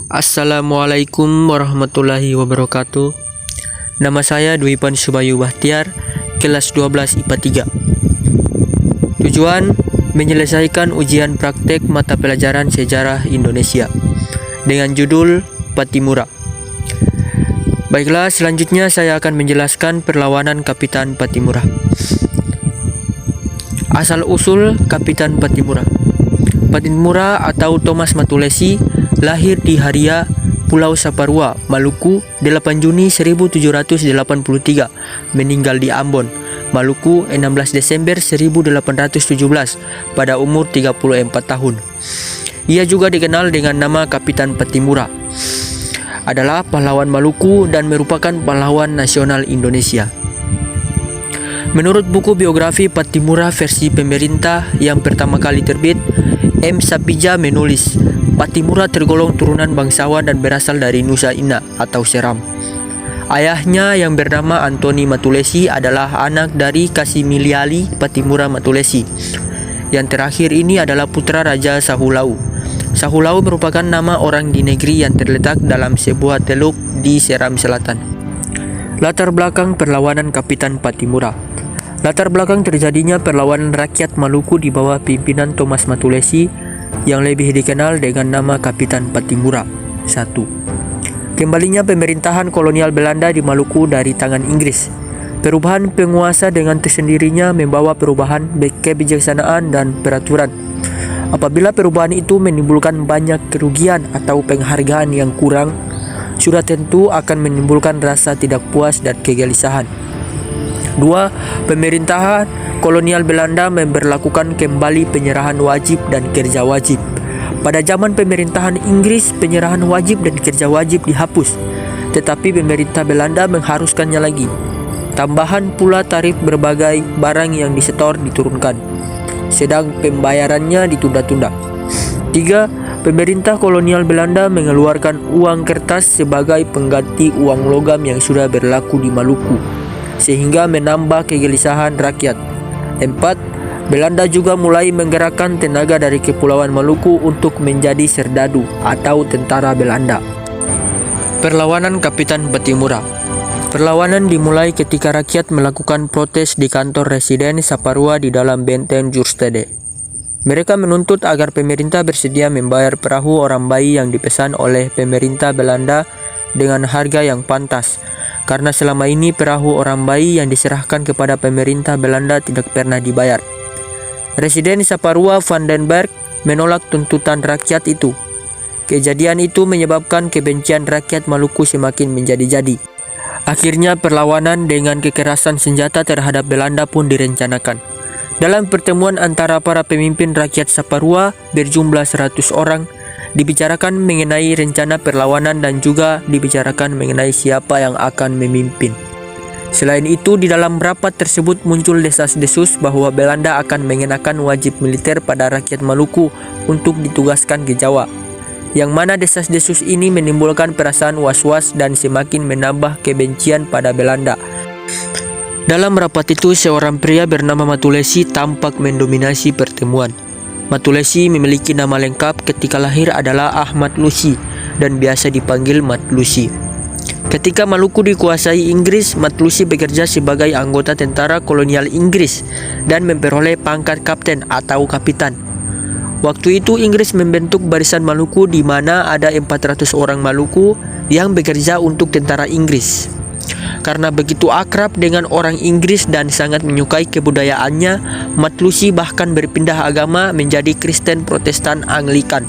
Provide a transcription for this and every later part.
Assalamualaikum warahmatullahi wabarakatuh. Nama saya Dwipan Subayu Bahtiar, kelas 12 IPA 3. Tujuan menyelesaikan ujian praktek mata pelajaran sejarah Indonesia dengan judul Pattimura. Baiklah, selanjutnya saya akan menjelaskan perlawanan Kapitan Pattimura. Asal-usul Kapitan Pattimura. Pattimura atau Thomas Matulesi lahir di Haria, Pulau Saparua, Maluku, 8 Juni 1783, meninggal di Ambon, Maluku, 16 Desember 1817 pada umur 34 tahun. Ia juga dikenal dengan nama Kapitan Pattimura. Adalah pahlawan Maluku dan merupakan pahlawan nasional Indonesia. Menurut buku biografi Pattimura versi pemerintah yang pertama kali terbit, M. Sapija menulis, Pattimura tergolong turunan bangsawan dan berasal dari Nusa Ina atau Seram. Ayahnya yang bernama Antoni Matulesi adalah anak dari Kasimiliali Pattimura Matulesi. Yang terakhir ini adalah putra Raja Sahulau. Sahulau merupakan nama orang di negeri yang terletak dalam sebuah teluk di Seram Selatan. Latar belakang perlawanan Kapitan Pattimura. Latar belakang terjadinya perlawanan rakyat Maluku di bawah pimpinan Thomas Matulesi yang lebih dikenal dengan nama Kapitan Pattimura. 1. Kembalinya pemerintahan kolonial Belanda di Maluku dari tangan Inggris. Perubahan penguasa dengan tersendirinya membawa perubahan kebijaksanaan dan peraturan. Apabila perubahan itu menimbulkan banyak kerugian atau penghargaan yang kurang, sudah tentu akan menimbulkan rasa tidak puas dan kegelisahan. 2. Pemerintahan kolonial Belanda memberlakukan kembali penyerahan wajib dan kerja wajib. Pada zaman pemerintahan Inggris, penyerahan wajib dan kerja wajib dihapus, tetapi pemerintah Belanda mengharuskannya lagi. Tambahan pula tarif berbagai barang yang disetor diturunkan, sedang pembayarannya ditunda-tunda. 3. Pemerintah kolonial Belanda mengeluarkan uang kertas sebagai pengganti uang logam yang sudah berlaku di Maluku, sehingga menambah kegelisahan rakyat. 4. Belanda juga mulai menggerakkan tenaga dari Kepulauan Maluku untuk menjadi serdadu atau tentara Belanda. Perlawanan Kapitan Pattimura. Perlawanan dimulai ketika rakyat melakukan protes di kantor residen Saparua di dalam benteng Jurstede. Mereka menuntut agar pemerintah bersedia membayar perahu Orambai yang dipesan oleh pemerintah Belanda dengan harga yang pantas, karena selama ini perahu Orambai yang diserahkan kepada pemerintah Belanda tidak pernah dibayar. Residen Saparua van den Berg menolak tuntutan rakyat itu. Kejadian itu menyebabkan kebencian rakyat Maluku semakin menjadi-jadi. Akhirnya perlawanan dengan kekerasan senjata terhadap Belanda pun direncanakan. Dalam pertemuan antara para pemimpin rakyat Saparua berjumlah 100 orang, dibicarakan mengenai rencana perlawanan dan juga dibicarakan mengenai siapa yang akan memimpin. Selain itu, di dalam rapat tersebut muncul desas-desus bahwa Belanda akan mengenakan wajib militer pada rakyat Maluku untuk ditugaskan ke Jawa, yang mana desas-desus ini menimbulkan perasaan was-was dan semakin menambah kebencian pada Belanda. Dalam rapat itu, seorang pria bernama Matulesi tampak mendominasi pertemuan. Matulesi memiliki nama lengkap ketika lahir adalah Ahmad Lusi dan biasa dipanggil Mat Lusi. Ketika Maluku dikuasai Inggris, Mat Lusi bekerja sebagai anggota tentara kolonial Inggris dan memperoleh pangkat kapten atau kapitan. Waktu itu Inggris membentuk barisan Maluku di mana ada 400 orang Maluku yang bekerja untuk tentara Inggris. Karena begitu akrab dengan orang Inggris dan sangat menyukai kebudayaannya, Mat Lusi bahkan berpindah agama menjadi Kristen Protestan Anglikan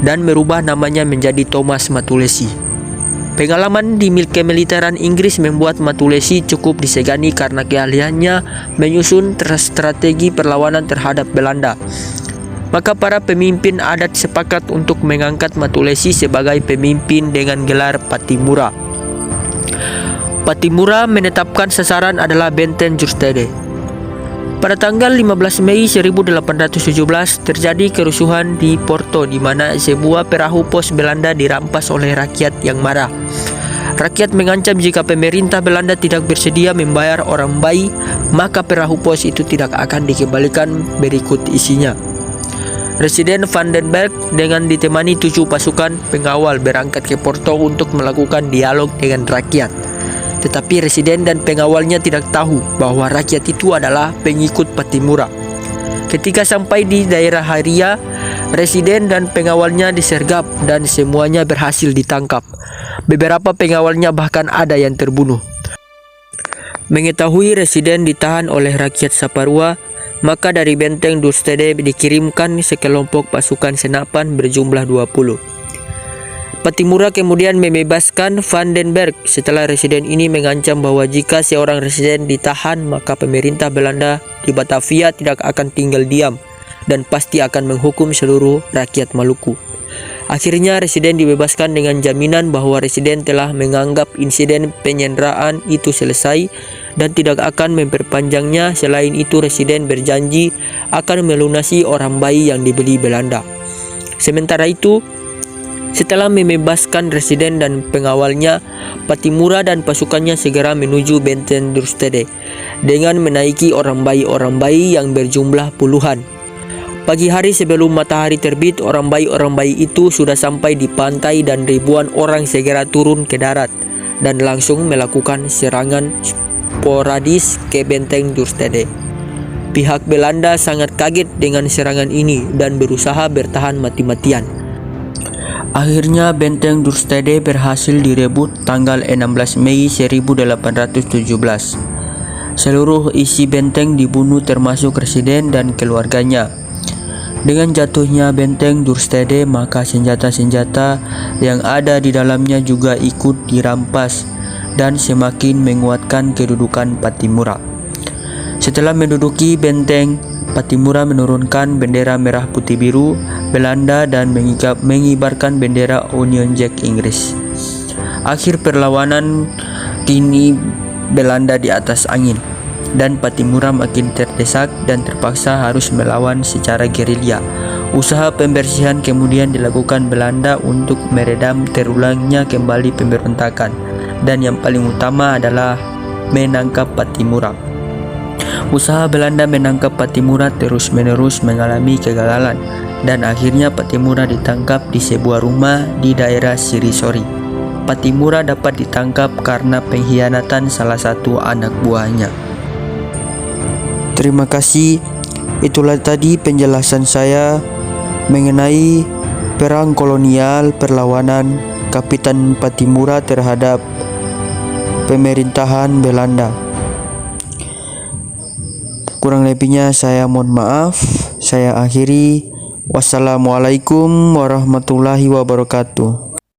dan merubah namanya menjadi Thomas Matulesi. Pengalaman di kemiliteran Inggris membuat Matulesi cukup disegani karena keahliannya menyusun strategi perlawanan terhadap Belanda. Maka para pemimpin adat sepakat untuk mengangkat Matulesi sebagai pemimpin dengan gelar Pattimura. Pattimura menetapkan sasaran adalah benteng Jurstede. Pada tanggal 15 Mei 1817 terjadi kerusuhan di Porto di mana sebuah perahu pos Belanda dirampas oleh rakyat yang marah. Rakyat mengancam jika pemerintah Belanda tidak bersedia membayar Orambai, maka perahu pos itu tidak akan dikembalikan berikut isinya. Residen Vandenberg dengan ditemani 7 pasukan pengawal berangkat ke Porto untuk melakukan dialog dengan rakyat. Tetapi residen dan pengawalnya tidak tahu bahwa rakyat itu adalah pengikut Pattimura. Ketika sampai di daerah Haria, residen dan pengawalnya disergap dan semuanya berhasil ditangkap. Beberapa pengawalnya bahkan ada yang terbunuh. Mengetahui residen ditahan oleh rakyat Saparua, maka dari benteng Dürstede dikirimkan sekelompok pasukan senapan berjumlah 20. Pattimura kemudian membebaskan Vandenberg setelah residen ini mengancam bahwa jika seorang residen ditahan maka pemerintah Belanda di Batavia tidak akan tinggal diam dan pasti akan menghukum seluruh rakyat Maluku. Akhirnya residen dibebaskan dengan jaminan bahwa residen telah menganggap insiden penyanderaan itu selesai dan tidak akan memperpanjangnya. Selain itu residen berjanji akan melunasi orang bayi yang dibeli Belanda. Sementara itu, setelah membebaskan residen dan pengawalnya, Pattimura dan pasukannya segera menuju benteng Dürstede dengan menaiki orang bayi yang berjumlah puluhan. Pagi hari sebelum matahari terbit, orang bayi itu sudah sampai di pantai dan ribuan orang segera turun ke darat dan langsung melakukan serangan sporadis ke benteng Dürstede. Pihak Belanda sangat kaget dengan serangan ini dan berusaha bertahan mati-matian. Akhirnya benteng Dürstede berhasil direbut tanggal 16 Mei 1817. Seluruh isi benteng dibunuh termasuk residen dan keluarganya. Dengan jatuhnya benteng Dürstede, maka senjata-senjata yang ada di dalamnya juga ikut dirampas dan semakin menguatkan kedudukan Pattimura. Setelah menduduki benteng, Pattimura menurunkan bendera merah putih biru Belanda dan mengibarkan bendera Union Jack Inggris. Akhir perlawanan kini Belanda di atas angin, dan Pattimura makin terdesak dan terpaksa harus melawan secara gerilya. Usaha pembersihan kemudian dilakukan Belanda untuk meredam terulangnya kembali pemberontakan, dan yang paling utama adalah menangkap Pattimura. Usaha Belanda menangkap Pattimura terus-menerus mengalami kegagalan, dan akhirnya Pattimura ditangkap di sebuah rumah di daerah Sirisori. Pattimura dapat ditangkap karena pengkhianatan salah satu anak buahnya. Terima kasih. Itulah tadi penjelasan saya mengenai perang kolonial perlawanan Kapitan Pattimura terhadap pemerintahan Belanda. Kurang lebihnya saya mohon maaf. Saya akhiri. Wassalamualaikum warahmatullahi wabarakatuh.